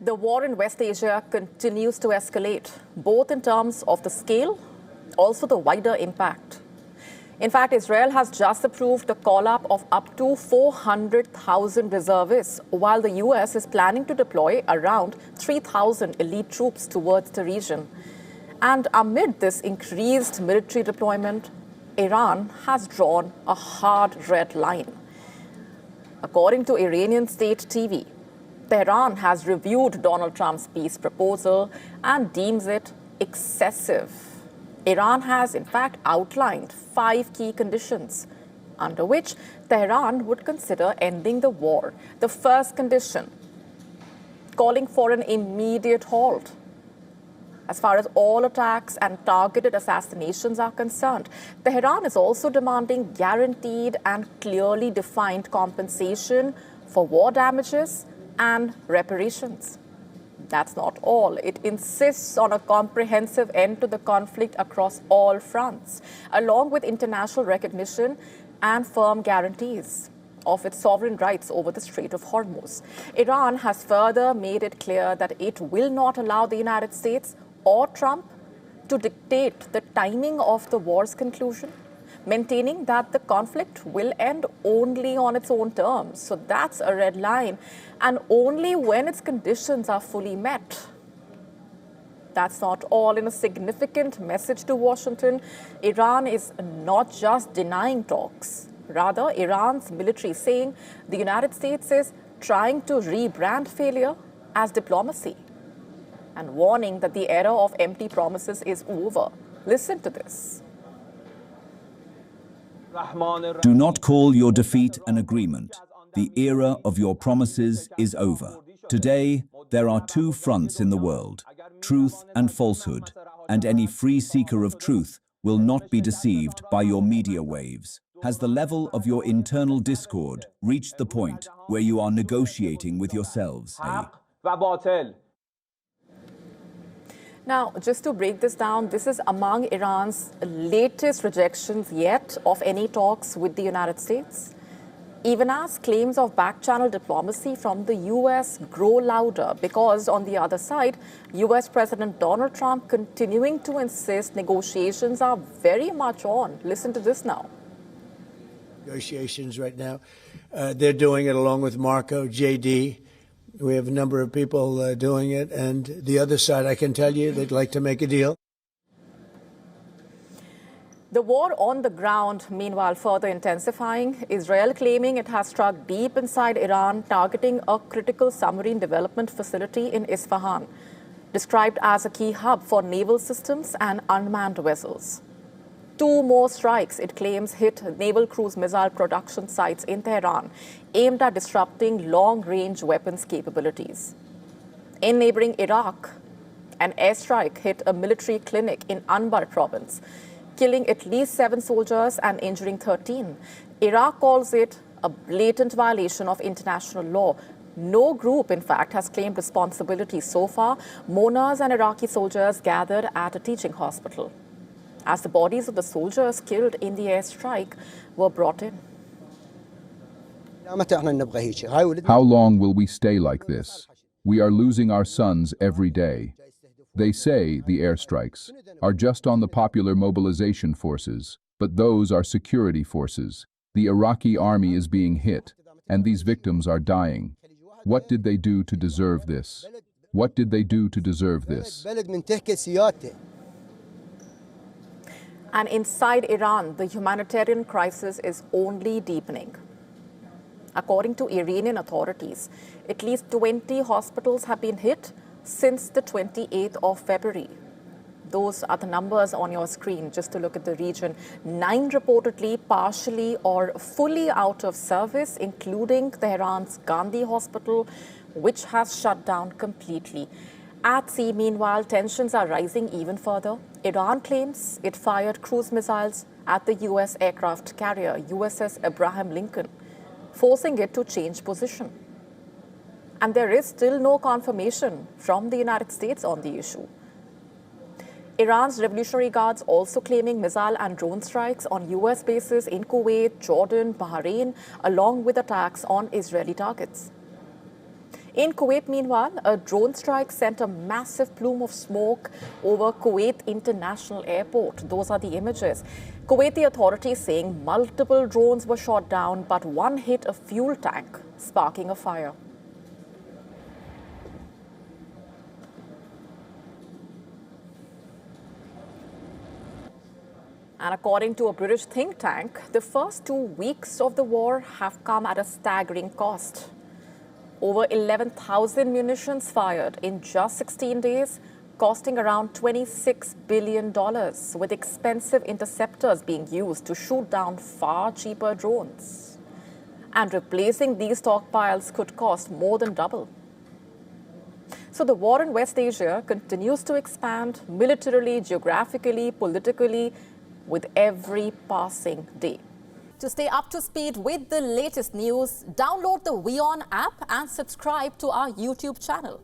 The war in West Asia continues to escalate, both in terms of the scale, also the wider impact. In fact, Israel has just approved the call-up of up to 400,000 reservists, while the US is planning to deploy around 3,000 elite troops towards the region. And amid this increased military deployment, Iran has drawn a hard red line. According to Iranian state TV, Tehran has reviewed Donald Trump's peace proposal and deems it excessive. Iran has, in fact, outlined 5 key conditions under which Tehran would consider ending the war. The first condition, calling for an immediate halt as far as all attacks and targeted assassinations are concerned. Tehran is also demanding guaranteed and clearly defined compensation for war damages and reparations. That's not all. It insists on a comprehensive end to the conflict across all fronts, along with international recognition and firm guarantees of its sovereign rights over the Strait of Hormuz. Iran has further made it clear that it will not allow the United States or Trump to dictate the timing of the war's conclusion, maintaining that the conflict will end only on its own terms. So that's a red line, and only when its conditions are fully met. That's not all. In a significant message to Washington, Iran is not just denying talks. Rather, Iran's military saying the United States is trying to rebrand failure as diplomacy, and warning that the era of empty promises is over. Listen to this. Do not call your defeat an agreement. The era of your promises is over. Today, there are 2 fronts in the world, truth and falsehood, and any free seeker of truth will not be deceived by your media waves. Has the level of your internal discord reached the point where you are negotiating with yourselves? Now, just to break this down, this is among Iran's latest rejections yet of any talks with the United States, even as claims of back-channel diplomacy from the US grow louder, because on the other side, US President Donald Trump continuing to insist negotiations are very much on. Listen to this now. Negotiations right now. They're doing it along with Marco, JD. We have a number of people doing it, and the other side, I can tell you, they'd like to make a deal. The war on the ground, meanwhile, further intensifying. Israel claiming it has struck deep inside Iran, targeting a critical submarine development facility in Isfahan, described as a key hub for naval systems and unmanned vessels. 2 more strikes, it claims, hit naval cruise missile production sites in Tehran, aimed at disrupting long-range weapons capabilities. In neighboring Iraq, an airstrike hit a military clinic in Anbar province, killing at least 7 soldiers and injuring 13. Iraq calls it a blatant violation of international law. No group, in fact, has claimed responsibility so far. Mourners and Iraqi soldiers gathered at a teaching hospital as the bodies of the soldiers killed in the airstrike were brought in. How long will we stay like this? We are losing our sons every day. They say the airstrikes are just on the popular mobilization forces, but those are security forces. The Iraqi army is being hit, and these victims are dying. What did they do to deserve this? What did they do to deserve this? And inside Iran, the humanitarian crisis is only deepening. According to Iranian authorities, at least 20 hospitals have been hit since the 28th of February. Those are the numbers on your screen, just to look at the region. 9 reportedly partially or fully out of service, including Tehran's Gandhi Hospital, which has shut down completely. At sea, meanwhile, tensions are rising even further. Iran claims it fired cruise missiles at the US aircraft carrier USS Abraham Lincoln, forcing it to change position. And there is still no confirmation from the United States on the issue. Iran's Revolutionary Guards also claiming missile and drone strikes on US bases in Kuwait, Jordan, Bahrain, along with attacks on Israeli targets. In Kuwait, meanwhile, a drone strike sent a massive plume of smoke over Kuwait International Airport. Those are the images. Kuwaiti authorities saying multiple drones were shot down, but one hit a fuel tank, sparking a fire. And according to a British think tank, the first 2 weeks of the war have come at a staggering cost. Over 11,000 munitions fired in just 16 days, costing around $26 billion, with expensive interceptors being used to shoot down far cheaper drones. And replacing these stockpiles could cost more than double. So the war in West Asia continues to expand militarily, geographically, politically, with every passing day. To stay up to speed with the latest news, download the WION app and subscribe to our YouTube channel.